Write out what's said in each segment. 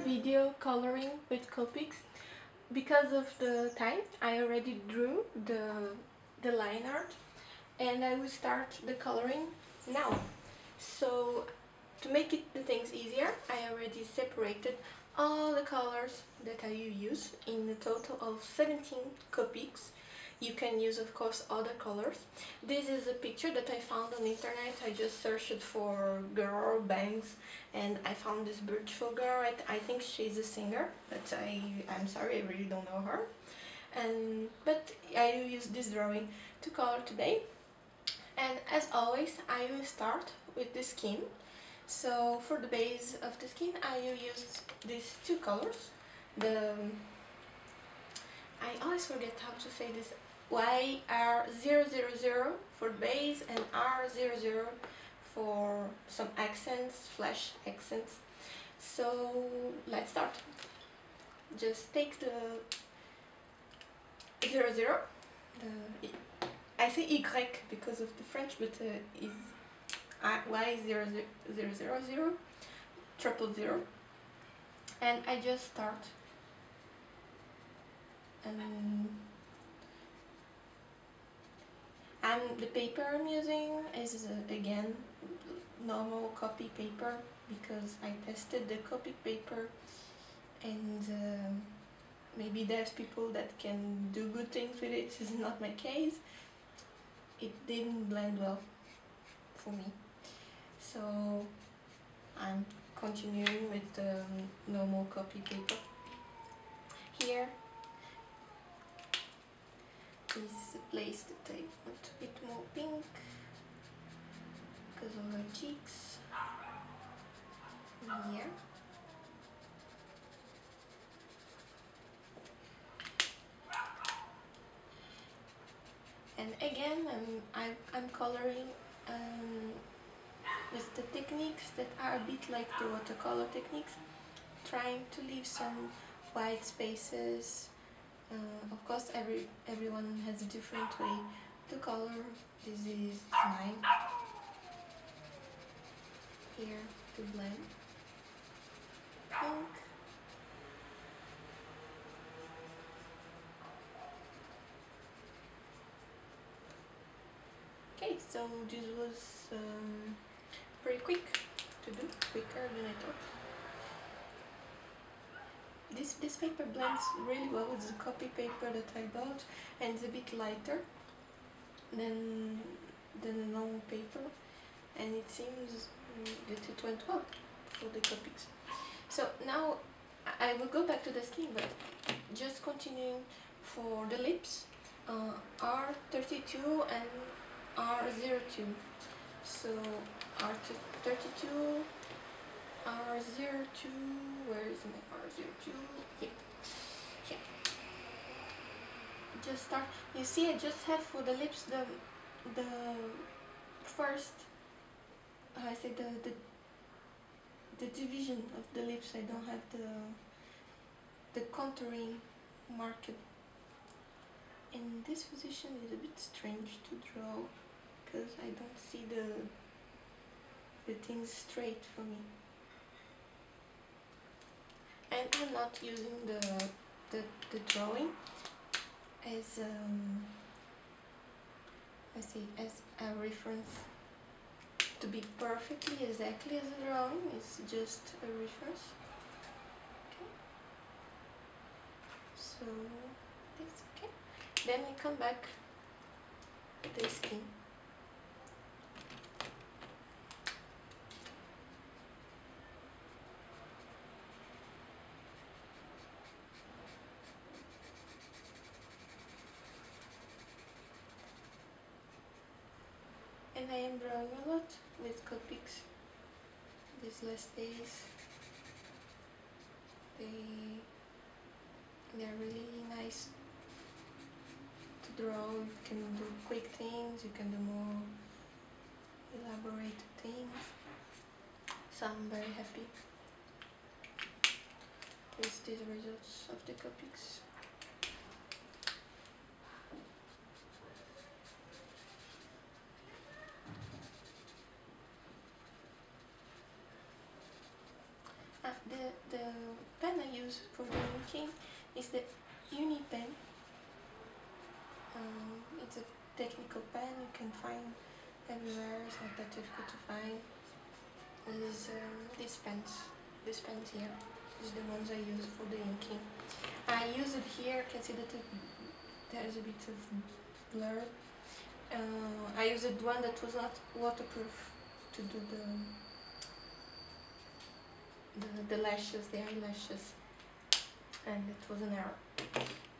video coloring with copics. Because of the time, I already drew the line art, and I will start the coloring now. So to make the things easier, I already separated all the colors that I will use in a total of 17 copics. You can use, of course, other colors. This is a picture that I found on the internet. I just searched for girl bangs and I found this beautiful girl. I think she's a singer, but I'm sorry, I really don't know her. But I will use this drawing to color today. And as always, I will start with the skin. So for the base of the skin, I will use these two colors. I always forget how to say this. YR000 for base and R00 for some accents, flash accents. So let's start. Just take the 00. I say Y because of the French, but is Y0000 000, and I just start. The paper I'm using is again normal copy paper because I tested the copy paper, and maybe there's people that can do good things with it. This is not my case. It didn't blend well for me, so I'm continuing with the normal copy paper. Here is a place that I want a bit more pink because of her cheeks. Here. And again, I'm coloring with the techniques that are a bit like the watercolor techniques, trying to leave some white spaces. Of course, everyone has a different way to color. This is mine. Here to blend pink. Okay, so this was pretty quick to do, quicker than I thought. This paper blends really well. It's a copy paper that I bought, and it's a bit lighter than a normal paper, and it seems that it went well for the copics. So now I will go back to the skin, but just continuing for the lips, R32 and R02. So R32, R02, where is my R02? Here. Here. Just start. You see, I just have for the lips the first, how I say, the division of the lips. I don't have the contouring marked. And this position is a bit strange to draw because I don't see the things straight for me. And I'm not using the drawing as as a reference to be perfectly exactly as a drawing. It's just a reference. Okay. So that's okay. Then we come back to the skin. And I am drawing a lot with copics these last days. They're really nice to draw. You can do quick things, you can do more elaborate things. So I'm very happy with these results of the copics. The for the inking is the Uni pen. It's a technical pen you can find everywhere, it's not that difficult to find. Is these pens here. These are the ones I use for the inking. I use it here, you can see that there is a bit of blur. I used one that was not waterproof to do the lashes, the eyelashes, and it was an error.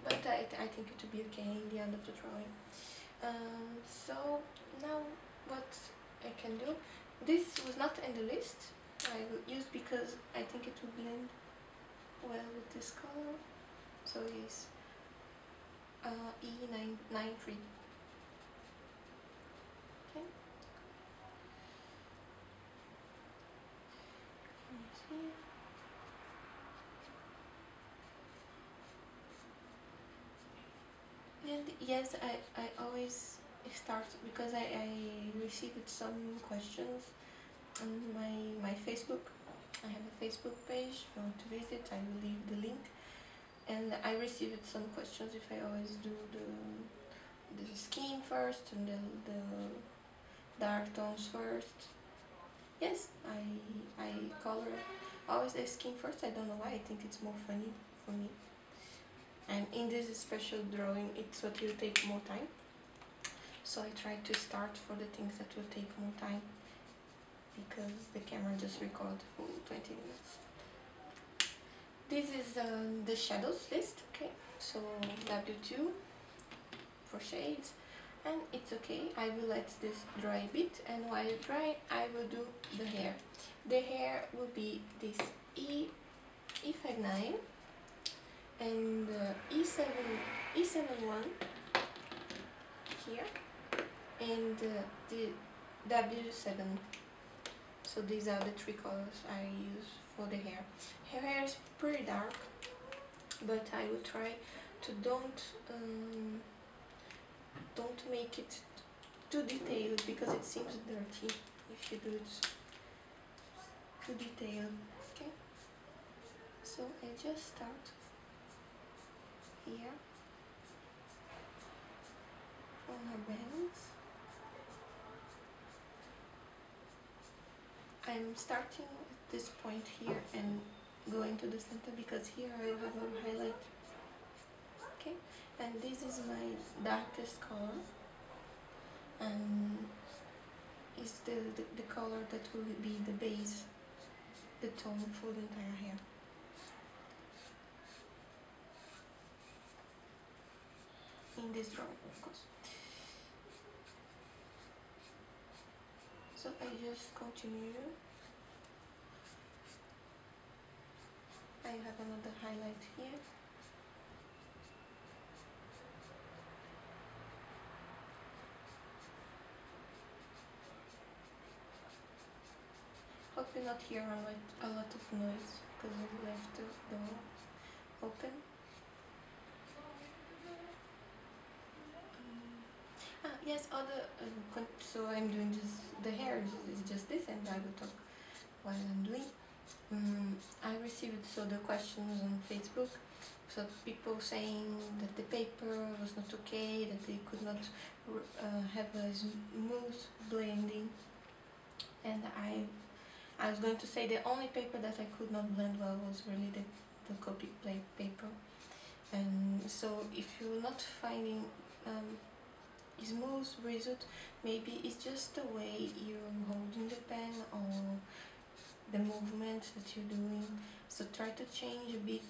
But I think it will be okay in the end of the drawing. So now what I can do, this was not in the list, I will use because I think it will blend well with this color. So it's E993. Okay. And yes, I always start because I received some questions on my Facebook. I have a Facebook page. If you want to visit, I will leave the link. And I received some questions if I always do the skin first and then the dark tones first. Yes, I color always the skin first. I don't know why. I think it's more funny for me. And in this special drawing, it's what will take more time. So I try to start for the things that will take more time, because the camera just records for 20 minutes. This is the shadows list, okay? So W2 for shades, and it's okay. I will let this dry a bit, and while it dry, I will do the hair. The hair will be this E59 and E71 here, and the W7. So these are the three colors I use for the hair. Her hair is pretty dark, but I will try to don't make it too detailed, because it seems dirty if you do it too detailed. Okay, so I just start here on her bangs. I'm starting at this point here and going to the center, because here I will have a highlight. Okay, and this is my darkest color, and is the color that will be the base, the tone for the entire hair. In this drawing, of course. So I just continue. I have another highlight here. Hope you not hear a lot of noise, because I left the door open. Yes, so I'm doing just the hair is just this, and I will talk while I'm doing. I received the questions on Facebook, so people saying that the paper was not okay, that they could not have a smooth blending, and I was going to say the only paper that I could not blend well was really the Copic paper. And so if you're not finding smooth result, maybe it's just the way you're holding the pen or the movements that you're doing. So try to change a bit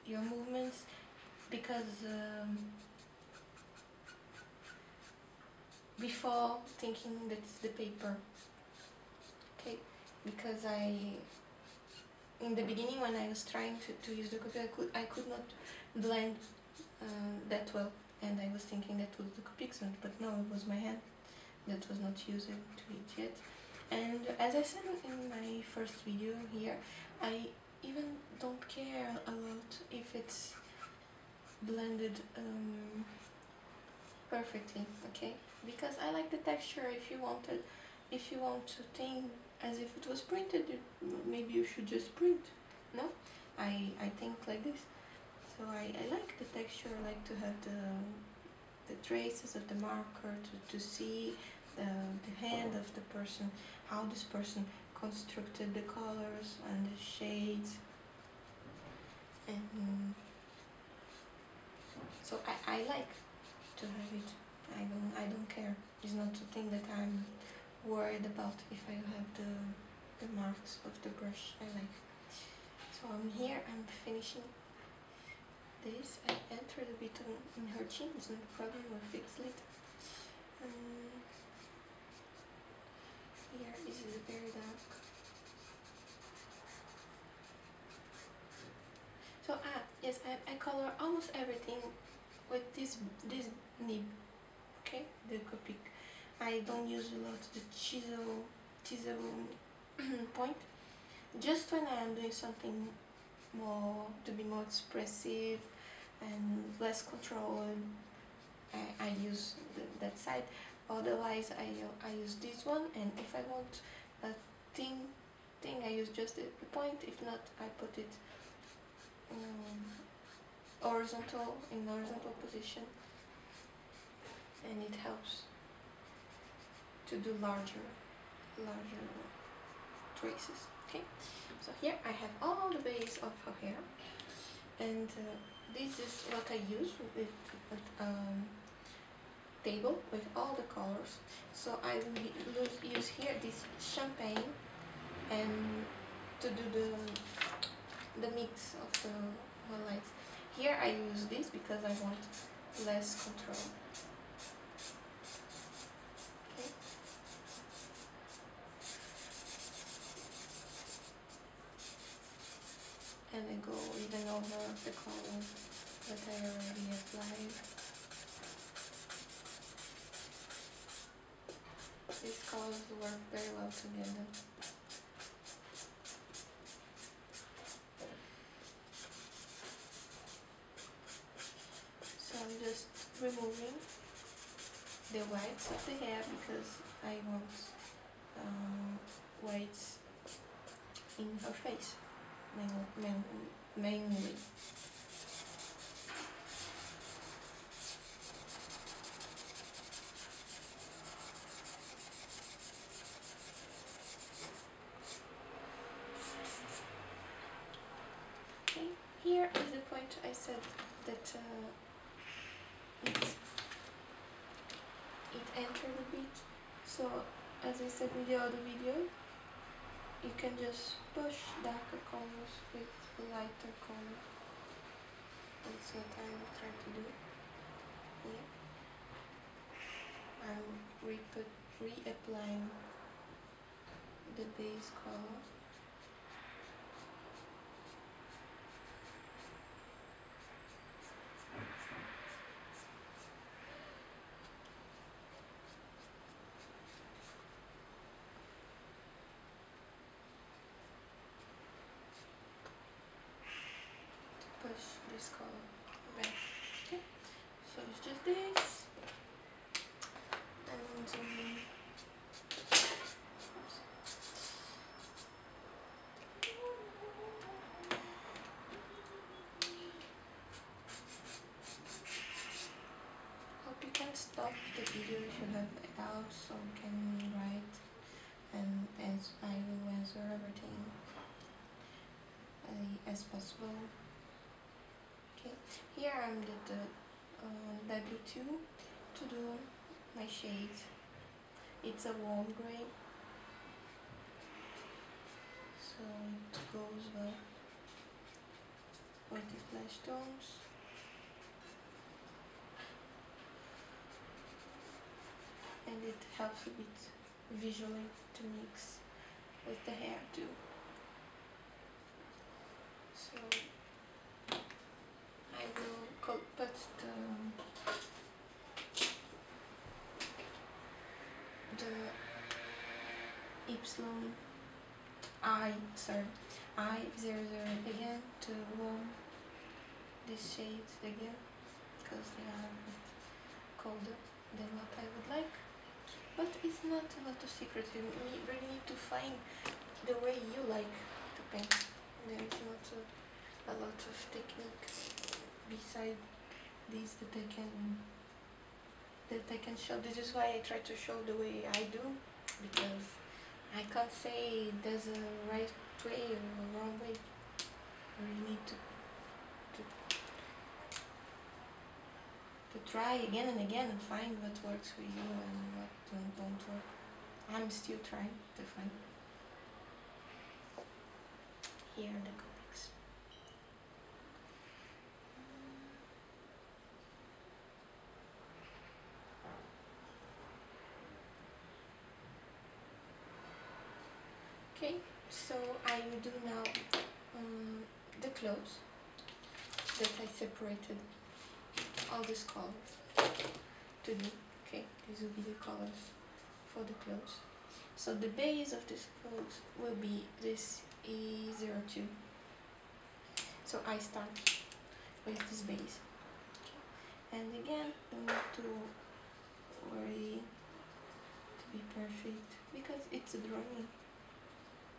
your movements, because before thinking that it's the paper. Okay, because in the beginning, when I was trying to use the Copic, I could not blend that well, and I was thinking that was the Copic, but no, it was my hand that was not used to it yet. And as I said in my first video here, I even don't care a lot if it's blended perfectly, okay? Because I like the texture. If you want to think as if it was printed, maybe you should just print, no? I think like this. So I like the texture, I like to have the traces of the marker, to see the hand of the person, how this person constructed the colors and the shades. And so I like to have it. I don't care. It's not a thing that I'm worried about if I have the marks of the brush. I like. So I'm here, I'm finishing this. I entered a bit in her chin, it's no problem, we'll fix it. Here, this is very dark. So yes, I color almost everything with this nib, okay, the Copic. I don't use a lot the chisel point. Just when I am doing something more to be more expressive and less controlled, I use that side. Otherwise, I use this one, and if I want a thing, I use just the point. If not, I put it horizontal, in horizontal position, and it helps to do larger traces. Okay, so here I have all the base of her hair, and this is what I use with table with all the colors. So I will use here this champagne and to do the mix of the highlights. Here I use this because I want less control. Okay. And I go even over the color that I already applied. These colors work very well together. So I'm just removing the whites of the hair because I want whites in her face, mainly. Okay, here is the point I said that it entered a bit. So as I said in the other video, you can just push darker colors with lighter color. That's what I will try to do here. I'm reapplying the base color. Push this color back. Okay, so it's just this, and hope you can stop the video if you have doubts, so you can write, and as I will answer everything as possible. Okay, here I'm the W2 to do my shades. It's a warm gray, so it goes well with the flash tones. And it helps a bit visually to mix with the hair too. So I will put the epsilon I00 again to warm these shades again, because they are a bit colder than what I would like. But it's not a lot of secret. You really need to find the way you like to paint. There is not a lot of techniques beside these that I can show. This is why I try to show the way I do, because I can't say there's a right way or a wrong way. You really need to try again and again and find what works for you and what don't work. I'm still trying to find. Here are the copics. Okay, so I will do now the clothes that I separated all these colors to do. Okay, these will be the colors for the clothes. So the base of this clothes will be this E02. So I start with this base. Okay. And again, don't need to worry to be perfect, because it's a drawing.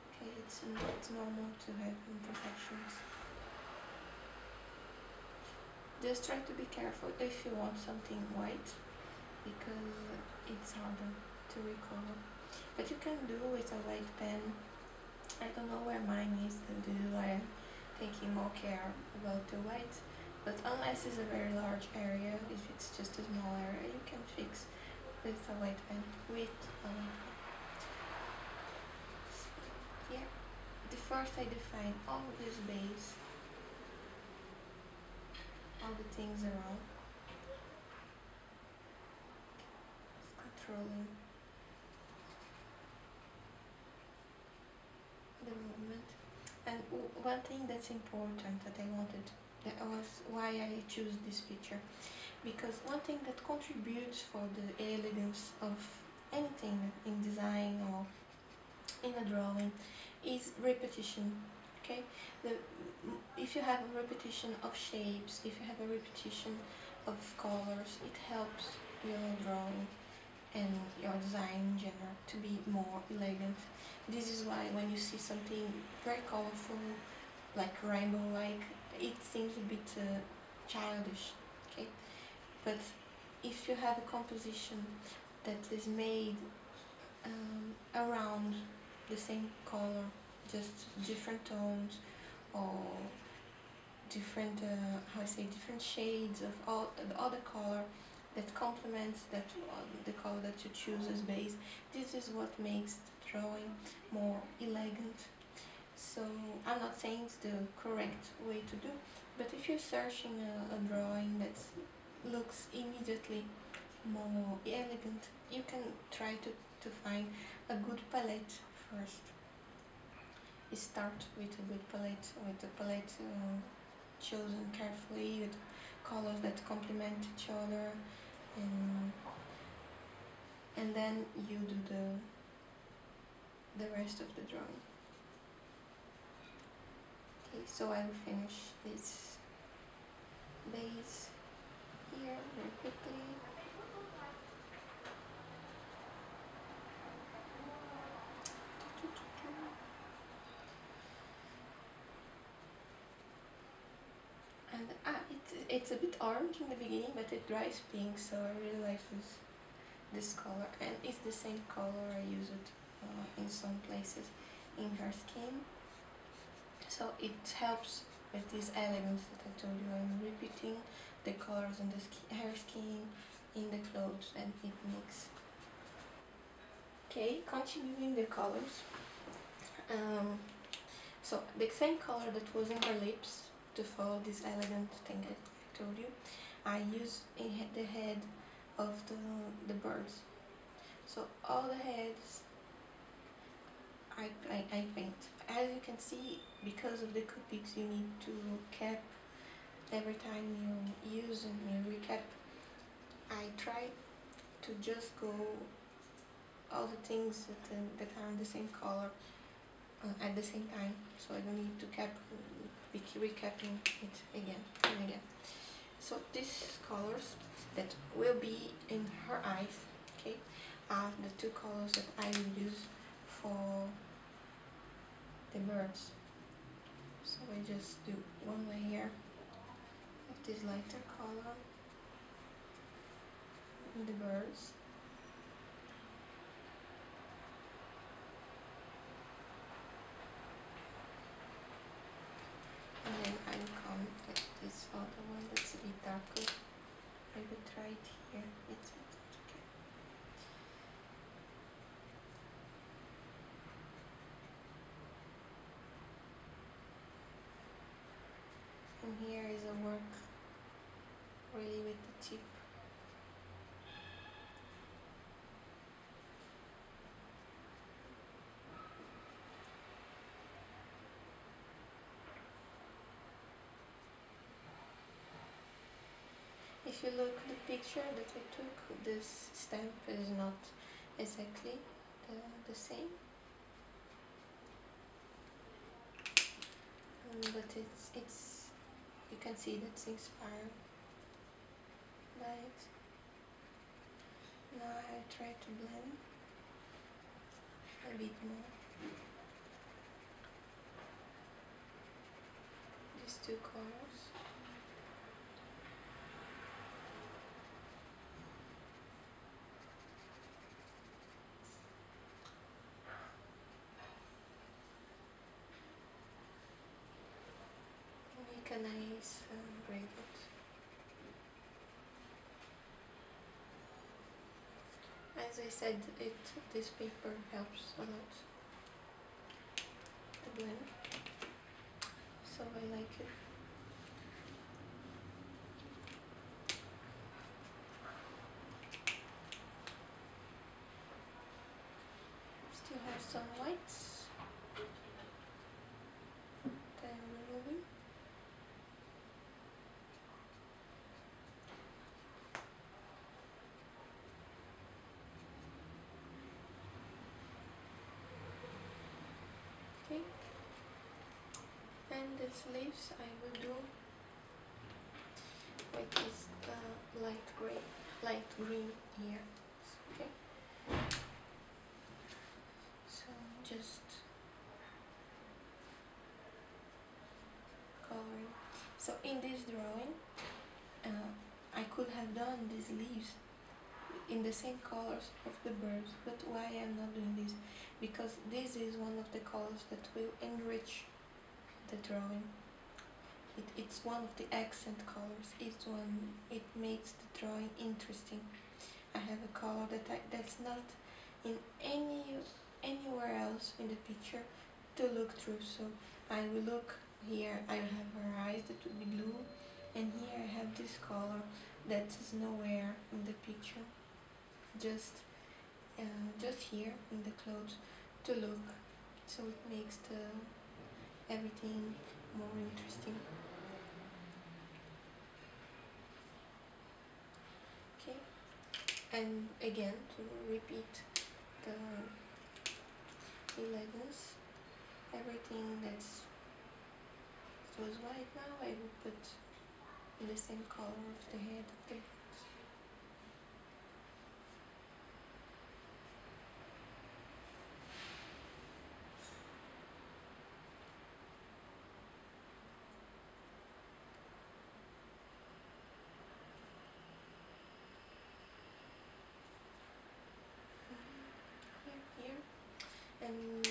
Okay, it's normal to have imperfections. Just try to be careful if you want something white, because it's harder to recover. But you can do with a white pen. I don't know where mine is, I'm taking more care about the white. But unless it's a very large area, if it's just a small area, you can fix with a white pen. So here, first I define all this base, all the things around, controlling the movement. And one thing that's important that that was why I choose this picture, because one thing that contributes for the elegance of anything in design or in a drawing is repetition. Okay, if you have a repetition of shapes, if you have a repetition of colors, it helps your drawing and your design in general to be more elegant. This is why when you see something very colorful, like rainbow-like, it seems a bit childish. Okay, but if you have a composition that is made around the same color, just different tones or different different shades of all the other color that complements the color that you choose as base, this is what makes the drawing more elegant. So I'm not saying it's the correct way to do, but if you're searching a drawing that looks immediately more elegant, you can try to find a good palette first. You start with a good palette, chosen carefully with colors that complement each other, and then you do the rest of the drawing. Okay, so I will finish this base here very quickly. And it's a bit orange in the beginning, but it dries pink, so I really like this color, and it's the same color I use it in some places in her skin, so it helps with this elegance that I told you. I'm repeating the colors in the hair skin, in the clothes, and it makes. Okay, continuing the colors. So the same color that was in her lips to follow this elegant thing I told you, I use in the head of the birds. So all the heads I paint. As you can see, because of the copics, you need to cap every time you use and you recap. I try to just go all the things that are in the same color at the same time, so I don't need to be recapping it again and again. So these colors that will be in her eyes, okay, are the two colors that I will use for the birds. So I just do one layer of this lighter color in the birds. And then I'll come with this other one that's a bit darker. I will try it here. It's okay. And here is a work really with the tip. If you look at the picture that I took, this stamp is not exactly the same, but it's you can see that's inspired by it. Now I try to blend a bit more these two colors. Make a nice braided. As I said, this paper helps a lot to blend, so I like it. Still have some whites that I'm removing. Okay, and the sleeves I will do with this light green here. Okay, so just coloring. So in this drawing, I could have done these leaves in the same colors of the birds, but why I'm not doing this? Because this is one of the colors that will enrich the drawing. It's one of the accent colors. It makes the drawing interesting. I have a color that's not in anywhere else in the picture to look through. So I will look here. I have her eyes that will be blue, and here I have this color that is nowhere in the picture. Just here in the clothes to look. So it makes everything more interesting. Okay, and again to repeat the 11s, everything that was white now I will put in the same color of the head of the birds. Here, and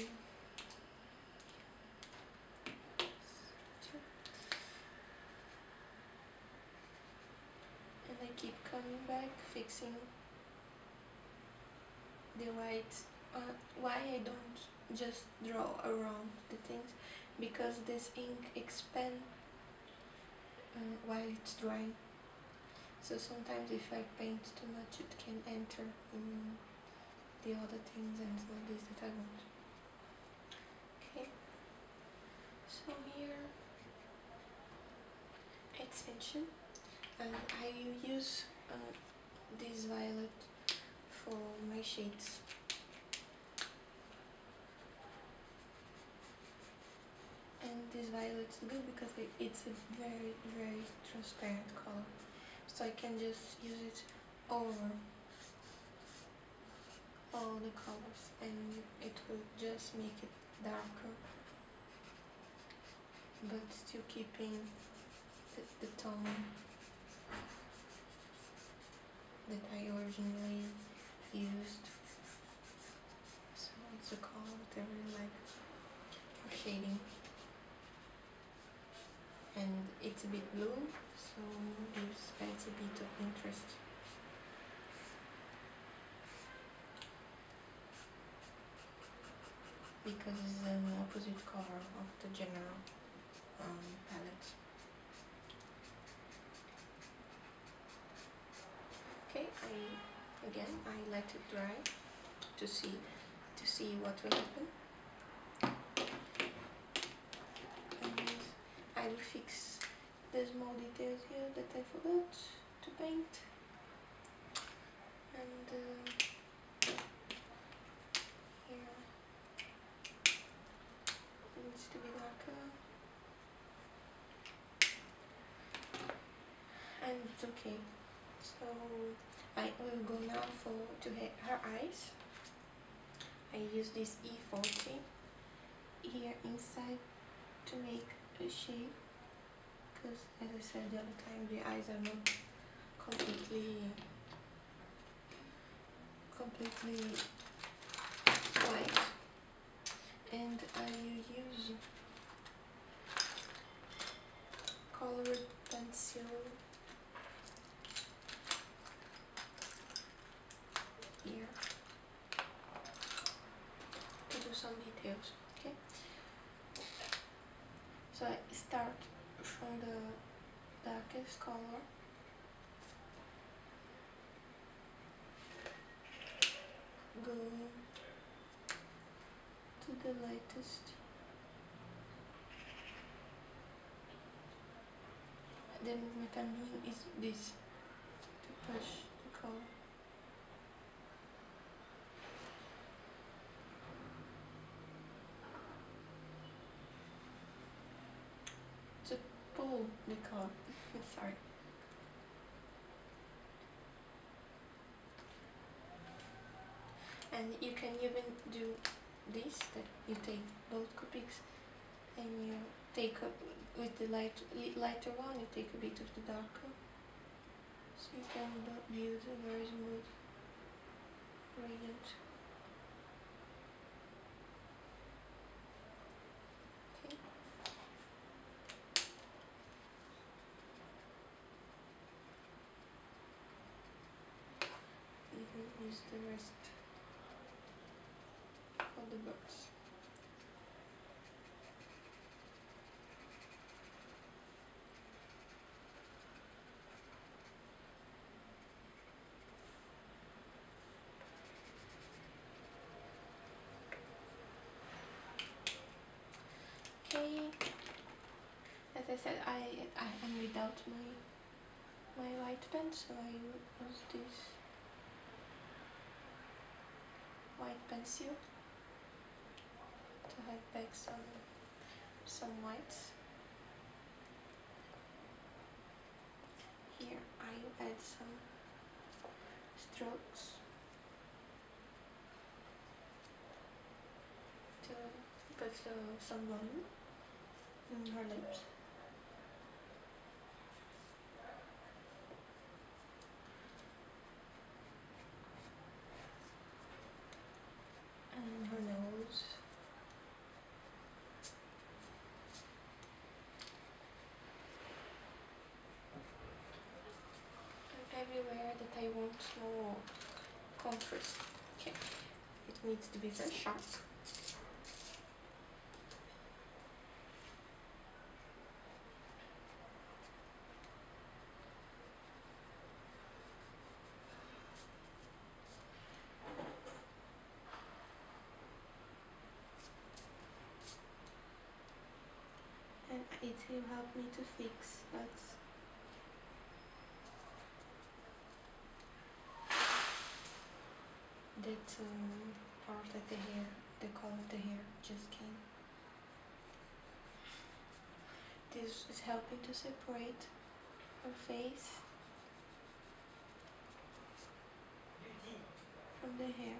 I keep coming back, fixing the white. Why I don't just draw around the things? Because this ink expands while it's drying. So sometimes if I paint too much, it can enter in the other things and all this that I want. Okay, so here extension, and I use this violet for my shades. And this violet is good because it's a very, very transparent color, so I can just use it over all the colors and it will just make it darker. but still keeping the tone that I originally used. So it's a color that I really like for shading, and it's a bit blue, so it adds a bit of interest. Because it's an opposite color of the general palette. Okay, I let it dry to see what will happen, and I will fix the small details here that I forgot to paint, and here it needs to be darker, and it's okay. So I will go now to her eyes. I use this E40 here inside to make a shape, because as I said the other time, the eyes are not completely white, and I will use colored pencil here to do some details. Okay, so I start from the darkest color, going to the lightest, the movement I'm doing is this, to push the color. To pull the color, sorry. And you can even do this, that you take both copics and you take up with the lighter one, you take a bit of the darker, so you can use a very smooth gradient. Okay. You can use the rest of the birds. Okay, as I said, I am without my white pen, so I will use this white pencil to have back some whites. Here I will add some strokes to put some volume in her lips. And her nose. And everywhere that I want more contrast. Okay, it needs to be very sharp. And it will help me to fix that part of the hair, the color of the hair just came. This is helping to separate her face from the hair.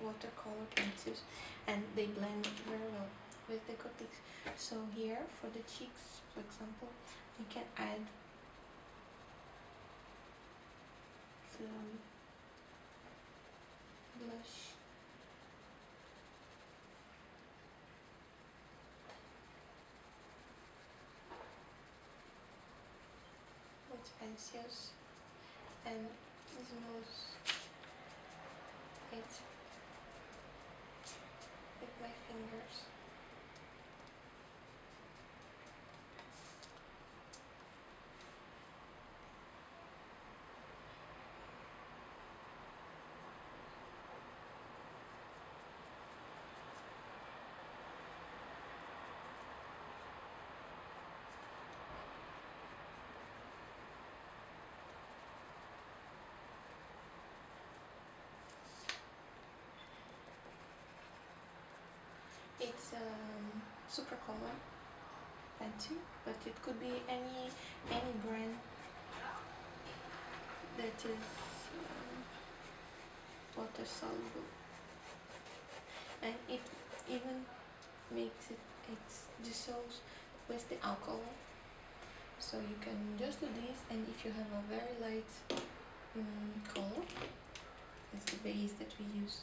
watercolor pencils, and they blend very well with the copics. So here for the cheeks, for example, you can add some blush. With pencils, and smooth it with my fingers. It's super common pencil, but it could be any brand that is water soluble, and it even makes it dissolves with the alcohol. So you can just do this, and if you have a very light color, as the base that we use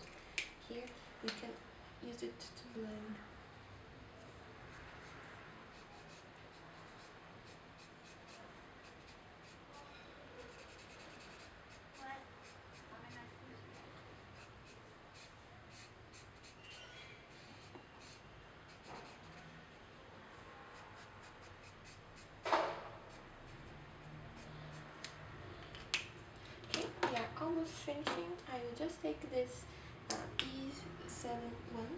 here, you can use it to blend. Okay, we are almost finishing. I will just take this E71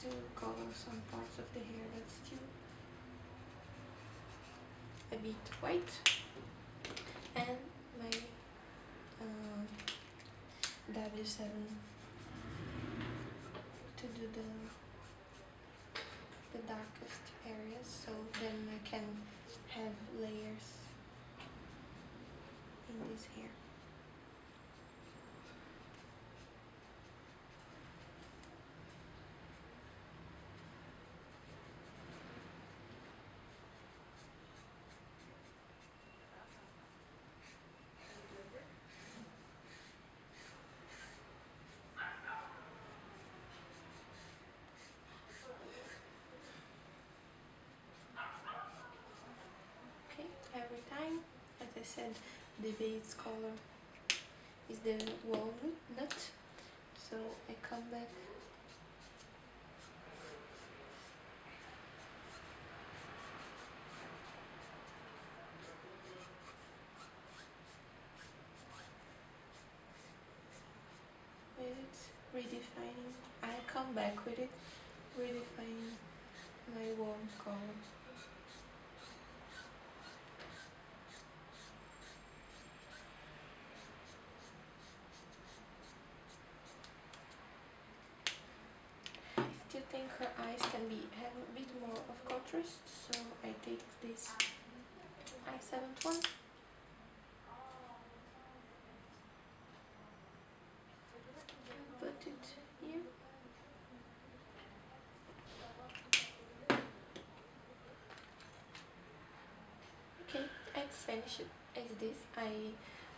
to cover some parts of the hair that's still a bit white, and my W7 to do the darkest areas, so then I can have layers in this hair. Okay, every time, as I said, the base color is the walnut, so I come back with it, redefining. I come back with it, redefining my warm color. I still think her eyes can have a bit more of contrast, so I take this I71. Put it here. Okay, let's finish it as this. I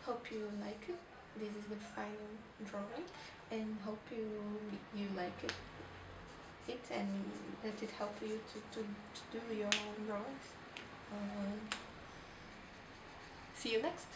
hope you like it. This is the final drawing, and hope you like it and that it help you to do your own drawings. See you next.